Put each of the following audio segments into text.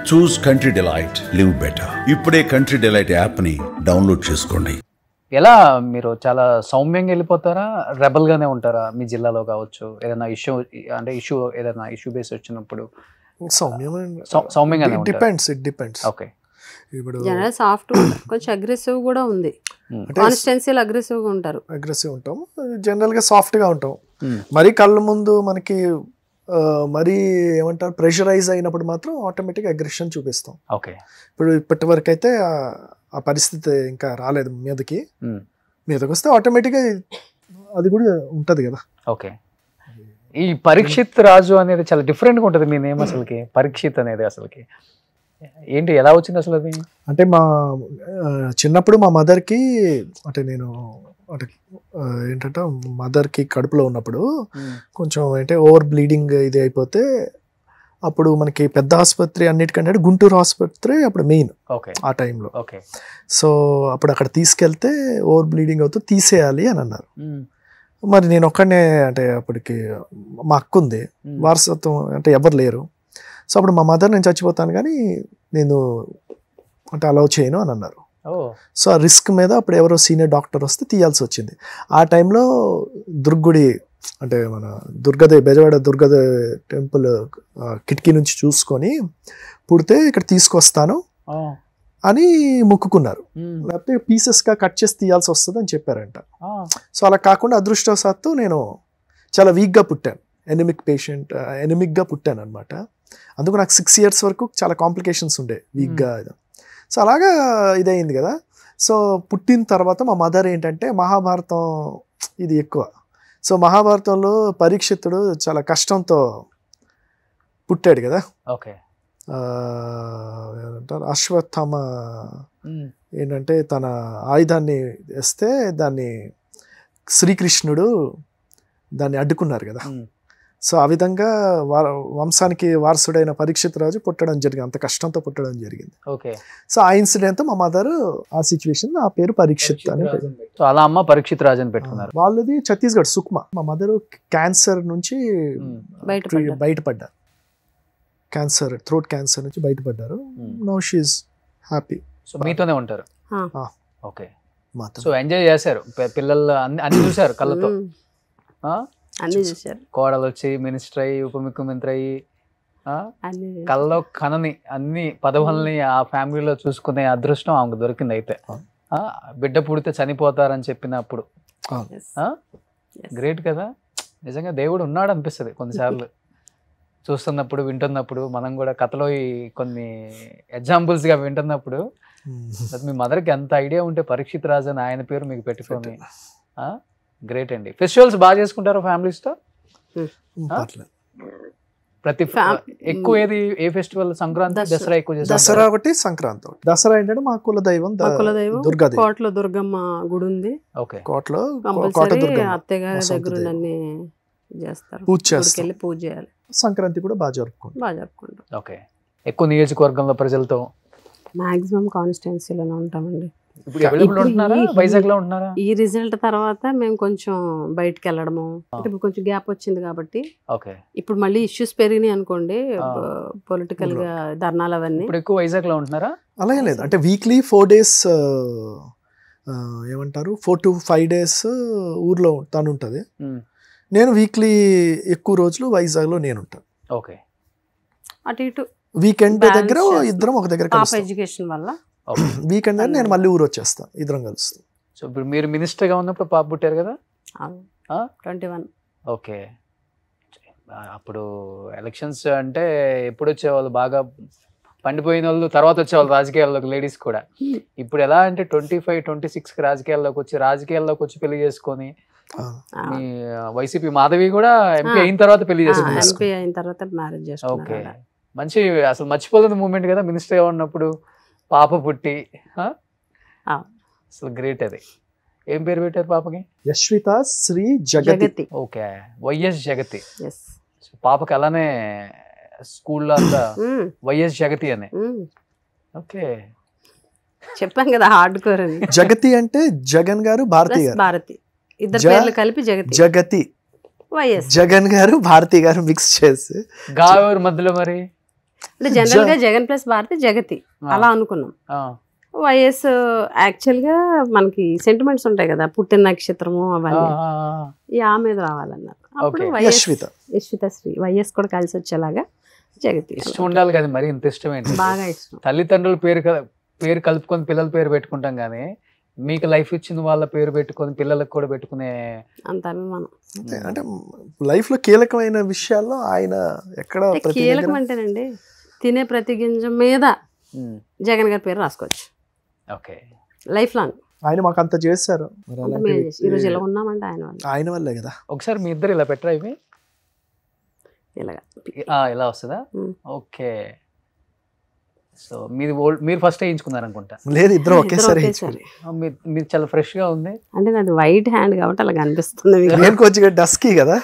చూస్ country delight, live better. ఇప్పుడే country delight యాప్ని download చేసుకోండి. ఎలా మీరు చాలా సౌమ్యంగా వెళ్ళిపోతారా, రెబల్ గానే ఉంటారా? మీ జిల్లాలో కావచ్చు, ఏదైనా ఇష్యూ ఏదైనా ఇష్యూ బేస్ వచ్చినప్పుడు సౌమ్యంగానే డిపెండ్స్. ఓకే, ఇప్పుడు సాఫ్ట్ కొంచెం అగ్రెసివ్ కూడా ఉంది. కాన్స్టెన్సీలు అగ్రెసివ్ గా ఉంటారు. అగ్రెసివ్ ఉంటాం, జనరల్ గా సాఫ్ట్ గా ఉంటాం. మరి కళ్ళ ముందు మనకి మరీ ఏమంటారు ప్రెషరైజ్ అయినప్పుడు మాత్రం ఆటోమేటిక్ అగ్రెషన్ చూపిస్తాం. ఓకే, ఇప్పుడు ఇప్పటి వరకు అయితే ఆ పరిస్థితి ఇంకా రాలేదు. మీదకి వస్తే ఆటోమేటిక్గా అది కూడా ఉంటది కదా. ఓకే, ఈ పరీక్షిత్ రాజు అనేది చాలా డిఫరెంట్గా ఉంటుంది మీ నేమ్. అసలుకి పరీక్షిత్ అనేది అసలుకి ఏంటి, ఎలా వచ్చింది అసలు అది? అంటే మా చిన్నప్పుడు మా మదర్కి అంటే నేను అంటే ఏంటంటే మదర్కి కడుపులో ఉన్నప్పుడు కొంచెం అంటే ఓవర్ బ్లీడింగ్ ఇది అయిపోతే అప్పుడు మనకి పెద్ద ఆసుపత్రి అన్నిటికంటే గుంటూరు ఆసుపత్రి అప్పుడు మెయిన్ ఆ టైంలో. సో అప్పుడు అక్కడ తీసుకెళ్తే ఓవర్ బ్లీడింగ్ అవుతుంది, తీసేయాలి అని అన్నారు. మరి నేను ఒక్కడనే అంటే అప్పటికి మా అక్క ఉంది, వారసత్వం అంటే ఎవరు లేరు. సో అప్పుడు మా మదర్ నేను చచ్చిపోతాను కానీ నేను అంటే అలౌ చేయను అని అన్నారు. సో ఆ రిస్క్ మీద అప్పుడు ఎవరో సీనియర్ డాక్టర్ వస్తే తీయాల్సి వచ్చింది. ఆ టైంలో దుర్గుడి అంటే మన బెజవాడ దుర్గదేవి టెంపుల్ కిటికీ నుంచి చూసుకొని పుడితే ఇక్కడ తీసుకొస్తాను అని మొక్కుకున్నారు. లేకపోతే పీసెస్గా కట్ చేసి తీయాల్సి వస్తుంది అని చెప్పారంట. సో అలా కాకుండా అదృష్టవశాత్తు నేను చాలా వీక్గా పుట్టాను, ఎనిమిక్గా పుట్టాను అనమాట. అందుకు నాకు 6 years వరకు చాలా కాంప్లికేషన్స్ ఉండే వీక్గా. సో అలాగా ఇదయింది కదా. సో పుట్టిన తర్వాత మా మదర్ ఏంటంటే మహాభారతం ఇది ఎక్కువ. సో మహాభారతంలో పరీక్షితుడు చాలా కష్టంతో పుట్టాడు కదా. ఓకే, ఏమంటారు అశ్వత్థామ ఏంటంటే తన ఆయుధాన్ని వేస్తే దాన్ని శ్రీకృష్ణుడు దాన్ని అడ్డుకున్నారు కదా. సో ఆ విధంగా వంశానికి వారసుడైన పరీక్షిత్ రాజు పుట్టడం జరిగింది, అంత కష్టంతో పుట్టడం జరిగింది. సో ఆ ఇన్సిడెంట్ మా మదర్ ఆ సిచ్యువేషన్ ఆ పేరు పరీక్షిత్ అని అలా అమ్మ పరీక్షిత్ రాజు అని పెట్టుకున్నారు. వాళ్ళది ఛత్తీస్గఢ్ సుక్మా. మా మదర్ క్యాన్సర్ నుంచి బయటపడ్డారు, థ్రోట్ క్యాన్సర్ నుంచి బయటపడ్డారు. Now she is happy. So మీతోనే ఉంటారు. ఓకే, మాతో సో ఎంజాయ్ చేశారు, పిల్లలు అన్ని చూశారు కళ్ళతో. అన్ని చూశారు. కోడలు వచ్చి మినిస్టర్ అయ్యి ఉప ముఖ్యమంత్రి అయ్యి కళ్ళలో కనని అన్ని పదవుల్ని ఆ ఫ్యామిలీలో చూసుకునే అదృష్టం ఆమెకు దొరికింది. అయితే బిడ్డ పుడితే చనిపోతారని చెప్పినప్పుడు గ్రేట్ కదా. నిజంగా దేవుడు ఉన్నాడు అనిపిస్తుంది కొన్నిసార్లు చూస్తున్నప్పుడు, వింటున్నప్పుడు. మనం కూడా కథలో కొన్ని ఎగ్జాంపుల్స్గా వింటున్నప్పుడు మీ మదర్కి ఎంత ఐడియా ఉంటే పరీక్షిత్ రాజు అని ఆయన పేరు మీకు పెట్టుకొని గ్రేట్ అండి. ఫెస్టివల్స్ బాగా చేసుకుంటారు ఫ్యామిలీస్తో? ప్రతి ఎక్కువ ఏ ఫెస్టివల్? సంక్రాంతి, దసరా ఎక్కువ చేస్తారు. దసరా ఒకటి, సంక్రాంతి ఒకటి. దసరా ఏంటంటే మా కులదైవం దుర్గాదేవి. కోటలో దుర్గమ్మ గుడి ఉంది. ఓకే, కోటలో అత్తయ్య గారి దగ్గర అన్ని చేస్తారు, పూజ చేస్తారు, పూజ చేయాలి. సంక్రాంతి కూడా బాగా జరుపుకుంటాం. ఓకే, ఎక్కువ నియోజకవర్గంలో ప్రజలతో మాక్సిమం కాన్స్టిట్యున్సీలోనే ఉంటామండి. వైజాగ్ లో ఉంటున్నారా? ఈ రిజల్ట్ తర్వాత మేము కొంచెం బయటకు వెళ్ళడము, ఇప్పుడు కొంచెం గ్యాప్ వచ్చింది కాబట్టి. ఇప్పుడు మళ్ళీ ఇష్యూస్ పెరిగినాయి అనుకోండి, పొలిటికల్ గా ధర్నాలు అవన్నీ. ఇప్పుడు ఎక్కువ వైజాగ్ లో ఉంటున్నారా? అలాగే లేదు, అంటే వీక్లీ 4 days ఏమంటారు 4 to 5 days ఊర్లో తను ఉంటుంది. నేను వీక్లీ ఎక్కువ రోజులు వైజాగ్ లో నేను ఉంటాను. ఓకే, అటు ఇటు వీకెండ్ దగ్గర ఇద్దరం ఒక దగ్గర ఎడ్యుకేషన్ వల్ల వీకెండ్ దగ్గర నేను మళ్ళీ ఊరు వచ్చేస్తాను, ఇద్దరం కలుస్తాం. సో ఇప్పుడు మీరు మినిస్టర్ గా ఉన్నప్పుడు పాప పుట్టారు కదా, 21. ఓకే, అప్పుడు ఎలక్షన్స్ అంటే ఎప్పుడు వచ్చేవాళ్ళు బాగా పండిపోయిన వాళ్ళు, తర్వాత వచ్చేవాళ్ళు రాజకీయాల్లోకి లేడీస్ కూడా. ఇప్పుడు ఎలా అంటే 25, 26 రాజకీయాల్లోకి వచ్చి పెళ్లి చేసుకొని, మీ వైసీపీ మాధవి కూడా ఎంపీ అయిన తర్వాత పెళ్లి చేసుకున్నారు. ఓకే, మంచి అసలు మర్చిపోతుంది మూమెంట్ కదా మినిస్టర్ గా ఉన్నప్పుడు పాప పుట్టి. అసలు గ్రేట్. అది ఏం పేరు పెట్టారు పాపకి? యశ్విత శ్రీ జగతి. ఓకే, వైఎస్ జగతి. పాపకి అలానే స్కూల్లో అంతా వైఎస్ జగతి అని. ఓకే, చెప్పాను కదా హార్డ్ కోర్ అని. జగతి అంటే జగన్ గారు, భారతి గారు, ఇద్దరు పేర్లు కలిపి జగతి. జగన్ గారు, భారతి గారు మిక్స్ చేసి గారు మధ్యలో మరి అంటే జనరల్ గా జగన్ ప్లస్ భారతి జగతి అలా అనుకున్నాం. వైఎస్ యాక్చువల్గా మనకి సెంటిమెంట్స్ ఉంటాయి కదా, పుట్టిన నక్షత్రము అవన్నీ ఆ మీద రావాలన్నారు. అప్పుడు యశ్విత శ్రీ వైఎస్ కూడా కలిసి వచ్చేలాగా జగతి. ఇష్టం ఉండాలి కదా మరి, ఇంత ఇష్టం ఏంటి? బాగా ఇష్టం. తల్లిదండ్రుల పేరు కలుపుకొని పిల్లల పేరు పెట్టుకుంటాం కానీ మీకు లైఫ్ ఇచ్చిన వాళ్ళ పేరు పెట్టుకొని పిల్లలకు కూడా పెట్టుకునే అంత అభిమానం. అంటే లైఫ్ లో కీలకమైన విషయాల్లో ఆయన ఎక్కడ కీలకం అంటేనండి, తినే ప్రతి గింజ మీద జగన్ గారి పేరు రాసుకోవచ్చు. Okay, life long. ఆయన మాకు అంత చేశారు. ఈ రోజు ఇలా ఉన్నామంటే ఆయన వల్లే కదా. ఒకసారి మీ ఇద్దరు ఇలా పెట్టరా, ఇవి ఇలాగా ఇలా వస్తుందా? ఓకే, సో మీరు ఫస్ట్ వేయించుకున్నారు అనుకుంటా. లేదు, ఇద్దరు ఒకేసారి. మీరు చాలా ఫ్రెష్ గా ఉంది. అంటే నాది వైట్ హ్యాండ్ కాబట్టి అలా కనిపిస్తుంది. నేను కొంచెం డస్కీ కదా,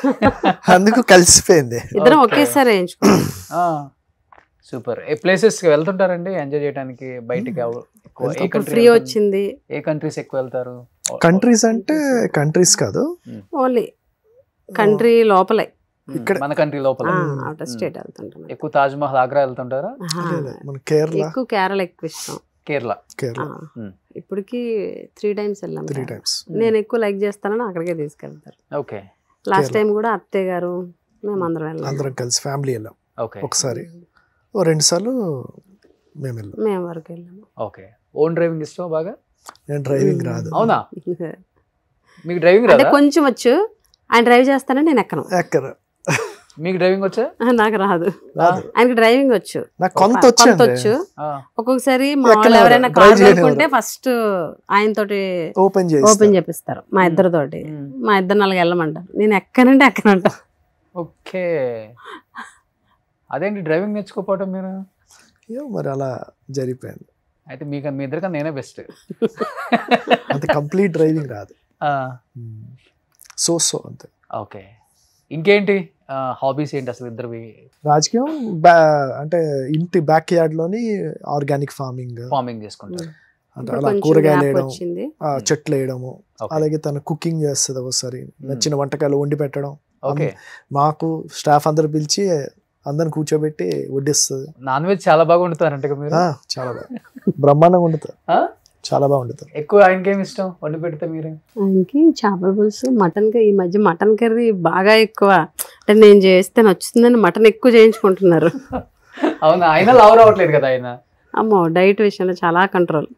అందుకు కలిసిపోయింది. ఇద్దరం ఒకేసారి వేయించుకున్నాం. సూపర్. ఏ ప్లేసెస్ వెళ్తుంటారండి ఎంజాయ్ చేయడానికి బయటికి? ఫ్రీ వచ్చింది. ఏ కంట్రీస్ ఎక్కువ వెళ్తారు? కంట్రీస్ అంటే కంట్రీస్ కాదు, ఓన్లీ కంట్రీ లోపలే, ఇక్కడ మన కంట్రీ లోపల. అవుట్ ఆఫ్ స్టేట్ వెళ్తుంటాం. ఎక్కువ తాజ్ మహల్, ఆగ్రా వెళ్తుంటారా? ఎక్కువ కేరళ ఎక్కువ ఇష్టం. కేరళ ఇప్పటికి 3 times వెళ్ళాం. నేను ఎక్కువ లైక్ చేస్తానని అక్కడికే తీసుకెళ్తారు. ఓకే, లాస్ట్ టైం కూడా అత్తయ్య గారు మేము అందరం వెళ్ళాం, అందరం కలిసి ఫ్యామిలీ వెళ్ళాం. ఓకే, ఒకసారి 2 సార్లు మేము వెళ్ళాం. మేము వరకు వెళ్ళాము. ఓకే, ఓన్ డ్రైవింగ్ ఇష్టం బాగా? నేను డ్రైవింగ్ రాదు. అవునా, మీకు డ్రైవింగ్ రాదు? కొంచెం వచ్చు, ఆయన డ్రైవ్ చేస్తానని నేను ఎక్కను. మీకు డ్రైవింగ్ వచ్చా? నాకు రాదు. ఆయనకి డ్రైవింగ్ వచ్చు, నాకు కొంత వచ్చు. ఒక్కొక్కసారి మా వాళ్ళు ఎవరైనా కార్ కొనుక్కుంటే ఫస్ట్ ఆయనతోటి ఓపెన్ చేపిస్తారు, మా ఇద్దరితోటి. మా ఇద్దరు 4 వెళ్ళమంటారు, నేను ఎక్కనంటే ఎక్కనంట. ఓకే, అదేంటి డ్రైవింగ్ నేర్చుకోపోవటం మీరు? మరి అలా జరిగిపోయింది. అయితే మీ ఇద్దరికన్నా నేనే బెస్ట్. అంత కంప్లీట్ డ్రైవింగ్ రాదు, సో అంతే. ఓకే, ఇంకేంటి హాబీస్ ఏంటి అసలు ఇద్దరివి? రాజకీయం అంటే ఇంటి బ్యాక్ యార్డ్ లోని ఆర్గానిక్ ఫార్మింగ్ చేసుకుంటారు. అంటే అలా కూరగాయలు వేయడం, చెట్లు వేయడము. అలాగే తను కుకింగ్ చేస్తుంది, ఒకసారి నచ్చిన వంటకాలు వండి పెట్టడం. మాకు స్టాఫ్ అందరు పిలిచి అందరిని కూర్చోబెట్టి వడ్డిస్తుంది. నాన్ వెజ్ చాలా బాగా వండుతారంట మీరు? చాలా బాగా, బ్రహ్మాండంగా వండుతారు, చాలా బాగా వండుతారు. ఎక్కువ ఆయనకి ఏమి ఇష్టం వండి పెడితే మీరు? ఆయనకి చేపల పులుసు, మటన్. ఈ మధ్య మటన్ కర్రీ బాగా ఎక్కువ, అంటే నేను చేస్తే నచ్చుతుందని మటన్ ఎక్కువ చేయించుకుంటున్నారు. అవునా, ఆయన లావు రావట్లేదు కదా ఆయన? అమ్మో, డైట్ విషయంలో చాలా కంట్రోల్.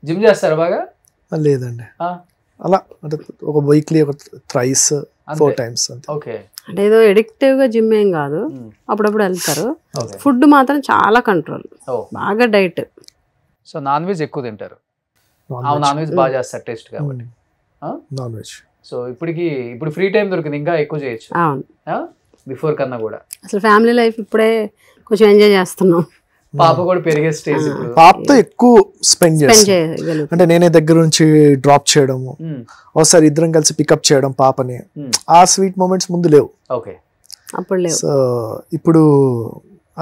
జిమ్ చేస్తారా బాగా? లేదండి, అలా అంటే ఒక వీక్లీ ఒక 3-4 times అంతే. ఓకే, అంటే ఏదో ఎడిక్టివ్ గా జిమ్ ఏం కాదు, అప్పుడప్పుడు వెళ్తారు. ఫుడ్ మాత్రం చాలా కంట్రోల్, బాగా డైట్. సో నాన్ వెజ్ ఎక్కువ తింటారు? నాన్ వెజ్ బాగా చేస్తారు టేస్ట్ కాబట్టి. Non veg. సో ఇప్పుడు ఫ్రీ టైం దొరికింది, ఇంకా ఎక్కువ చేయొచ్చు బిఫోర్ కన్నా కూడా. అసలు ఫ్యామిలీ లైఫ్ ఇప్పుడే కొంచెం ఎంజాయ్ చేస్తున్నాం. పాప కూడా పెరిగే స్టేజ్, పాపతో ఎక్కువ స్పెండ్ చేస్తాం. అంటే నేనే దగ్గర నుంచి డ్రాప్ చేయడము, ఒకసారి ఇద్దరం కలిసి పికప్ చేయడం పాపని. ఆ స్వీట్ మూమెంట్స్ ముందు లేవు. ఓకే, అప్పుడు లేవు. సో ఇప్పుడు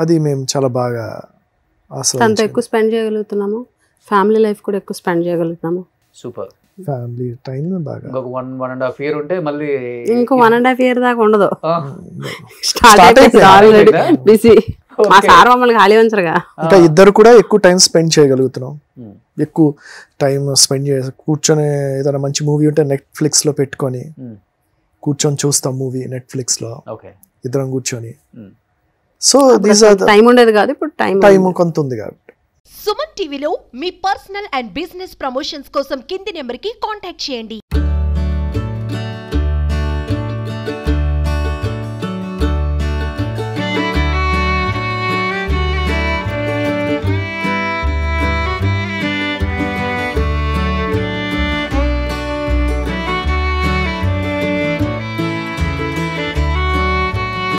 అది మేము చాలా బాగా తనతో ఎక్కువ స్పెండ్ చేయగలుగుతున్నాము, ఫ్యామిలీ లైఫ్ కూడా ఎక్కువ స్పెండ్ చేయగలుగుతున్నాము. సూపర్. ఫ్యామిలీ టైం బాగా. 1.5 year ఉంటే మళ్ళీ ఇంకో 1.5 year దాకా ఉండదు. స్టార్ట్ అయిపోయింది ఆల్రెడీ, బిజీ. మా సార్ మమ్మల్ని ఖాళీ ఉంచరుగా. ఇంకా ఇద్దరు కూడా ఎక్కువ టైం స్పెండ్ చేయగలుగుతున్నాం. ఎక్కువ టైం స్పెండ్ చేసి కూర్చొని ఏదైనా మంచి మూవీ ఉంటే నెట్ఫ్లిక్స్ లో పెట్టుకొని కూర్చొని చూస్తాం మూవీ నెట్ఫ్లిక్స్ లో ఇద్దరం కూర్చొని. సో దీస్ ఆర్ టైం ఉండేది కాదు, ఇప్పుడు టైం కొంత ఉంది కాబట్టి. సుమన్ టీవీలో మీ పర్సనల్ అండ్ బిజినెస్ ప్రమోషన్స్ కోసం కింది నెంబర్కి కాంటాక్ట్ చేయండి.